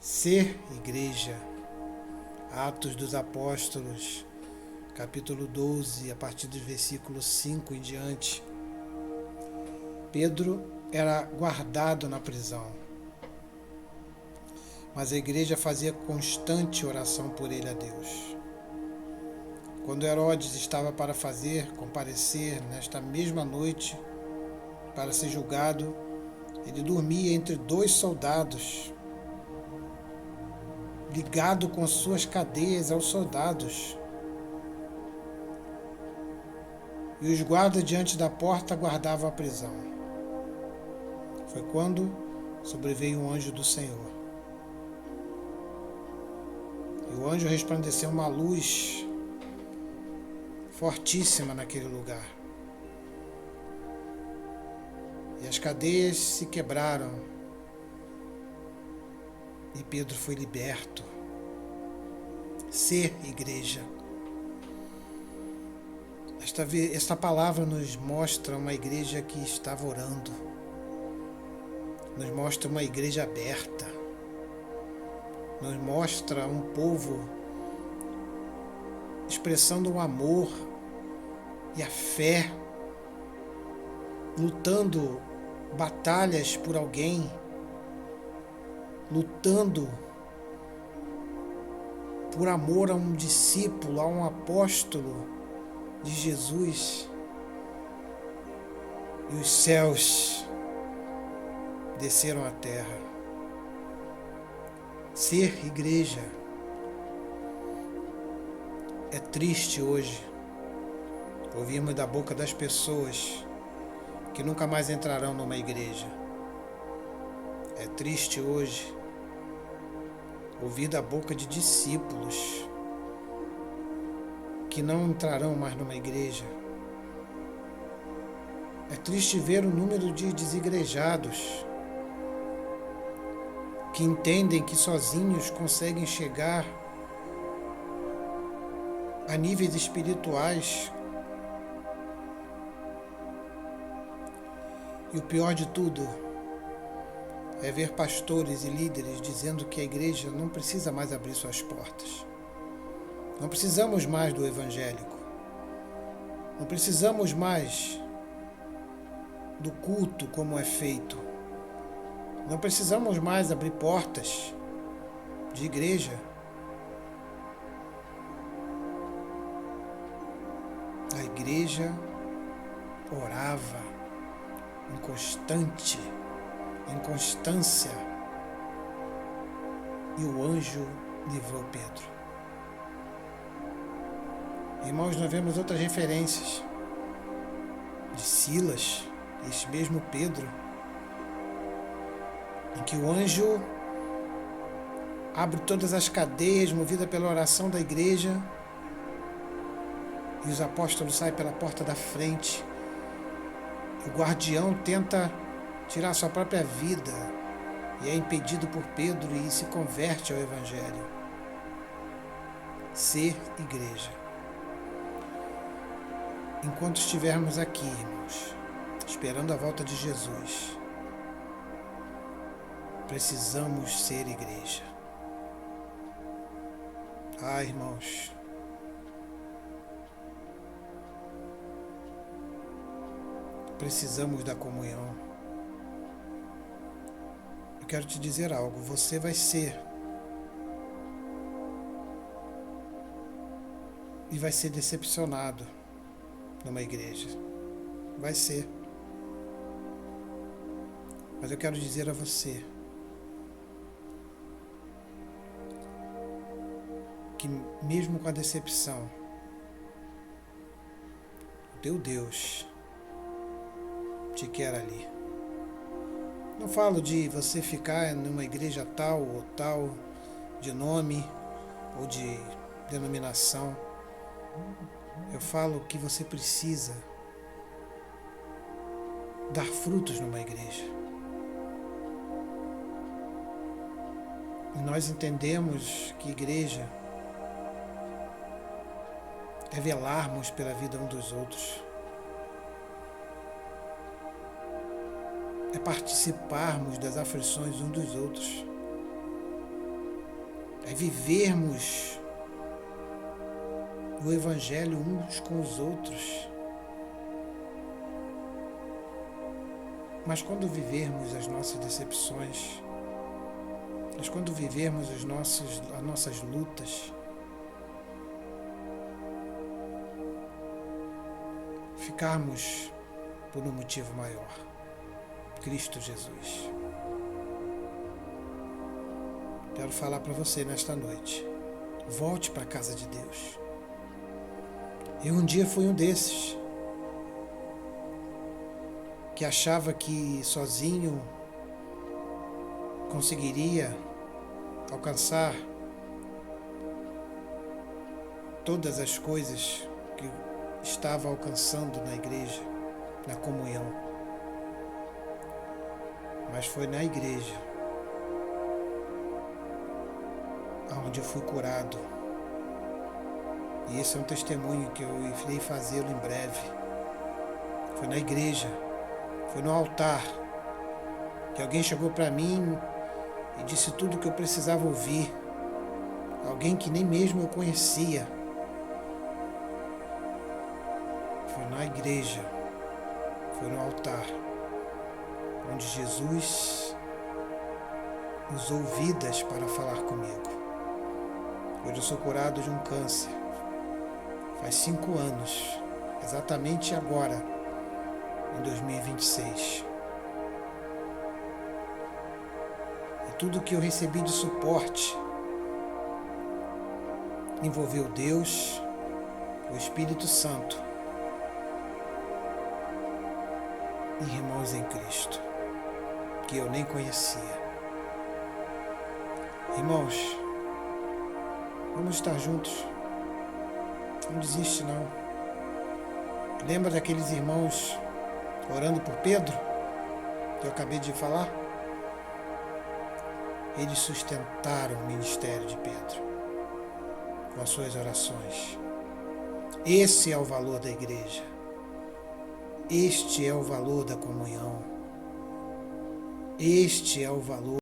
Ser igreja. Atos dos Apóstolos, capítulo 12, a partir do versículo 5 em diante. Pedro era guardado na prisão, mas a igreja fazia constante oração por ele a Deus. Quando Herodes estava para comparecer nesta mesma noite para ser julgado, ele dormia entre dois soldados, ligado com suas cadeias aos soldados. E os guardas diante da porta guardavam a prisão. Foi quando sobreveio um anjo do Senhor. E o anjo resplandeceu uma luz fortíssima naquele lugar. E as cadeias se quebraram. E Pedro foi liberto. Ser igreja. Esta palavra nos mostra uma igreja que estava orando. Nos mostra uma igreja aberta. Nos mostra um povo expressando o amor e a fé, lutando batalhas por alguém, lutando por amor a um discípulo, a um apóstolo de Jesus. E os céus desceram à terra. Ser igreja. É triste hoje ouvirmos da boca das pessoas que nunca mais entrarão numa igreja. É triste hoje ouvir da boca de discípulos que não entrarão mais numa igreja. É triste ver o número de desigrejados que entendem que sozinhos conseguem chegar a níveis espirituais. E o pior de tudo é ver pastores e líderes dizendo que a igreja não precisa mais abrir suas portas. Não precisamos mais do evangélico. Não precisamos mais do culto como é feito. Não precisamos mais abrir portas de igreja. A igreja orava em constância, e o anjo livrou Pedro. Irmãos, nós vemos outras referências de Silas, este mesmo Pedro, em que o anjo abre todas as cadeias, movida pela oração da igreja, e os apóstolos saem pela porta da frente. O guardião tenta tirar sua própria vida e é impedido por Pedro e se converte ao Evangelho. Ser igreja. Enquanto estivermos aqui, irmãos, esperando a volta de Jesus, precisamos ser igreja. Irmãos, precisamos da comunhão. Eu quero te dizer algo, você vai ser e vai ser decepcionado numa igreja. Vai ser. Mas eu quero dizer a você que mesmo com a decepção, o teu Deus te quer ali. Não falo de você ficar numa igreja tal ou tal, de nome ou de denominação. Eu falo que você precisa dar frutos numa igreja. E nós entendemos que igreja é velarmos pela vida um dos outros. É participarmos das aflições uns dos outros. é vivermos o Evangelho uns com os outros. Mas quando vivermos as nossas decepções, mas quando vivermos as nossas lutas, ficarmos por um motivo maior, Cristo Jesus. Quero falar para você nesta noite, volte para a casa de Deus. Eu um dia fui um desses, que achava que sozinho conseguiria alcançar todas as coisas que estava alcançando na igreja, na comunhão. Mas foi na igreja onde eu fui curado. E esse é um testemunho que eu irei fazê-lo em breve. Foi na igreja, foi no altar, que alguém chegou para mim e disse tudo o que eu precisava ouvir. Alguém que nem mesmo eu conhecia. Foi na igreja, foi no altar, onde Jesus usou vidas para falar comigo. Hoje eu sou curado de um câncer. Faz 5 anos, exatamente agora, em 2026. E tudo que eu recebi de suporte envolveu Deus, o Espírito Santo e irmãos em Cristo, que eu nem conhecia. Irmãos, vamos estar juntos. Não desiste não. Lembra daqueles irmãos orando por Pedro, que eu acabei de falar? Eles sustentaram o ministério de Pedro com as suas orações. Esse é o valor da igreja. Este é o valor da comunhão. Este é o valor